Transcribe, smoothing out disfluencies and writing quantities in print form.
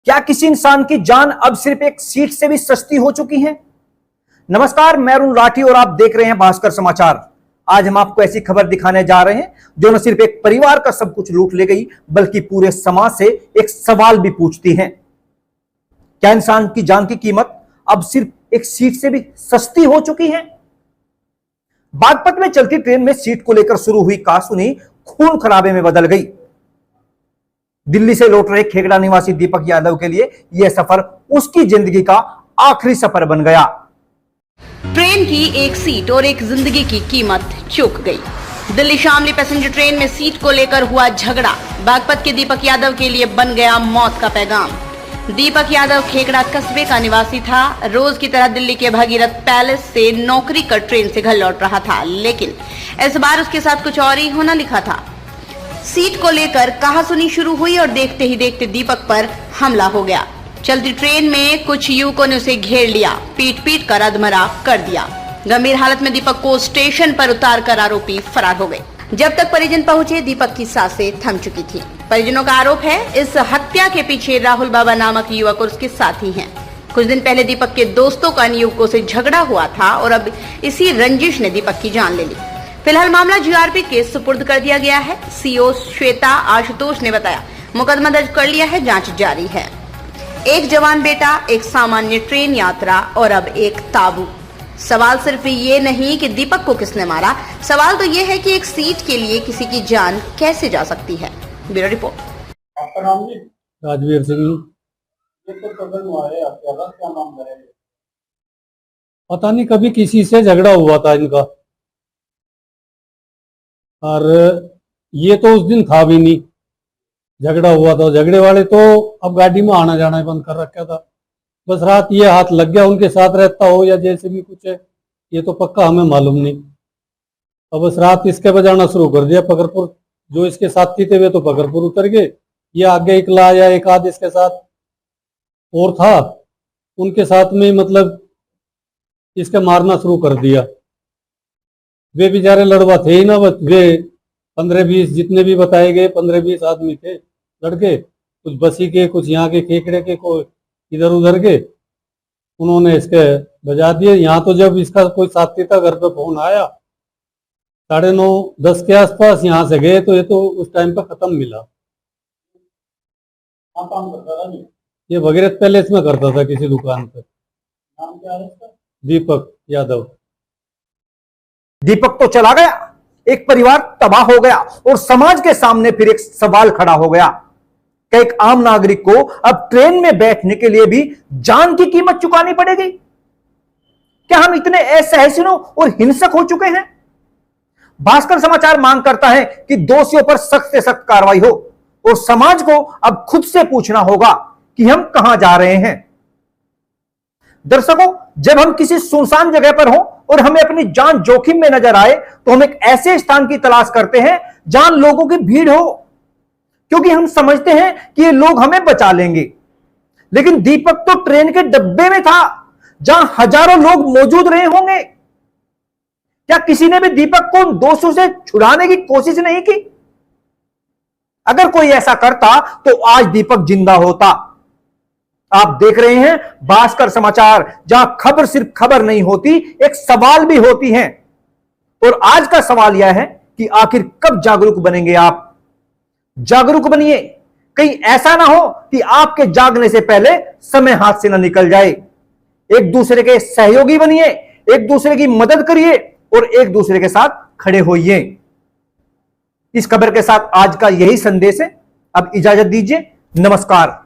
क्या किसी इंसान की जान अब सिर्फ एक सीट से भी सस्ती हो चुकी है? नमस्कार, मैं अरुण राठी और आप देख रहे हैं भास्कर समाचार। आज हम आपको ऐसी खबर दिखाने जा रहे हैं जो न सिर्फ एक परिवार का सब कुछ लूट ले गई बल्कि पूरे समाज से एक सवाल भी पूछती है। क्या इंसान की जान की कीमत अब सिर्फ एक सीट से भी सस्ती हो चुकी है? बागपत में चलती ट्रेन में सीट को लेकर शुरू हुई कहासुनी खून खराबे में बदल गई। दिल्ली से लौट रहे खेगड़ा निवासी दीपक यादव के लिए यह सफर उसकी जिंदगी का आखिरी सफर बन गया। ट्रेन की एक सीट और एक जिंदगी की कीमत चूक गई। दिल्ली शामली पैसेंजर ट्रेन में सीट को लेकर हुआ झगड़ा बागपत के दीपक यादव के लिए बन गया मौत का पैगाम। दीपक यादव खेगड़ा कस्बे का निवासी था। रोज की तरह दिल्ली के भगीरथ पैलेस से नौकरी कर ट्रेन से घर लौट रहा था, लेकिन इस बार उसके साथ कुछ और ही होना लिखा था। सीट को लेकर कहासुनी शुरू हुई और देखते ही देखते दीपक पर हमला हो गया। चलती ट्रेन में कुछ युवकों ने उसे घेर लिया, पीट पीट कर अधमरा कर दिया। गंभीर हालत में दीपक को स्टेशन पर उतार कर आरोपी फरार हो गए। जब तक परिजन पहुंचे, दीपक की सांसें थम चुकी थी। परिजनों का आरोप है इस हत्या के पीछे राहुल बाबा नामक युवक और उसके साथी हैं। कुछ दिन पहले दीपक के दोस्तों का इन युवकों से झगड़ा हुआ था और अब इसी रंजिश ने दीपक की जान ले ली। फिलहाल मामला जीआरपी के सुपुर्द कर दिया गया है। सीओ श्वेता आशुतोष ने बताया, मुकदमा दर्ज कर लिया है, जांच जारी है। एक जवान बेटा, एक सामान्य ट्रेन यात्रा और अब एक ताबू। सवाल सिर्फ ये नहीं कि दीपक को किसने मारा, सवाल तो ये है कि एक सीट के लिए किसी की जान कैसे जा सकती है। Bureau report. आपका नाम जी? राजवीर सिंह। ये तो कदम हुआ है आपका, क्या नाम है? पता नहीं कभी किसी से झगड़ा हुआ था इनका, और ये तो उस दिन था भी नहीं झगड़ा हुआ था। झगड़े वाले तो अब गाड़ी में आना जाना बंद कर रखा था। बस रात ये हाथ लग गया, उनके साथ रहता हो या जैसे भी कुछ है, ये तो पक्का हमें मालूम नहीं। अब बस रात इसके बजाना शुरू कर दिया। पकरपुर जो इसके साथी थे वे तो पकरपुर उतर गए, ये आगे इकला या एक आध इसके साथ और था, उनके साथ में मतलब इसके मारना शुरू कर दिया। वे बेचारे लड़वा थे ही ना, वे 15-20 जितने भी बताए गए 15-20 आदमी थे लड़के, कुछ बसी के, कुछ यहाँ के खेकड़े के, कोई इधर उधर के। उन्होंने इसके बजा दिए। यहाँ तो जब इसका कोई साथी था, घर पे फोन आया 9:30-10 के आसपास, यहाँ से गए तो ये तो उस टाइम पे खत्म मिला। काम करता था? ये भगीरथ पैलेस में करता था किसी दुकान पे। नाम क्या है इसका? दीपक यादव। दीपक तो चला गया, एक परिवार तबाह हो गया और समाज के सामने फिर एक सवाल खड़ा हो गया कि एक आम नागरिक को अब ट्रेन में बैठने के लिए भी जान की कीमत चुकानी पड़ेगी। क्या हम इतने असहिष्णु और हिंसक हो चुके हैं? भास्कर समाचार मांग करता है कि दोषियों पर सख्त से सख्त कार्रवाई हो और समाज को अब खुद से पूछना होगा कि हम कहां जा रहे हैं। दर्शकों, जब हम किसी सुनसान जगह पर हों और हमें अपनी जान जोखिम में नजर आए तो हम एक ऐसे स्थान की तलाश करते हैं जहां लोगों की भीड़ हो, क्योंकि हम समझते हैं कि ये लोग हमें बचा लेंगे। लेकिन दीपक तो ट्रेन के डब्बे में था जहां हजारों लोग मौजूद रहे होंगे। क्या किसी ने भी दीपक को उन दोषों से छुड़ाने की कोशिश नहीं की? अगर कोई ऐसा करता तो आज दीपक जिंदा होता। आप देख रहे हैं भास्कर समाचार, जहां खबर सिर्फ खबर नहीं होती, एक सवाल भी होती है। और आज का सवाल यह है कि आखिर कब जागरूक बनेंगे आप? जागरूक बनिए, कहीं ऐसा ना हो कि आपके जागने से पहले समय हाथ से ना निकल जाए। एक दूसरे के सहयोगी बनिए, एक दूसरे की मदद करिए और एक दूसरे के साथ खड़े होइए। इस खबर के साथ आज का यही संदेश है। अब इजाजत दीजिए, नमस्कार।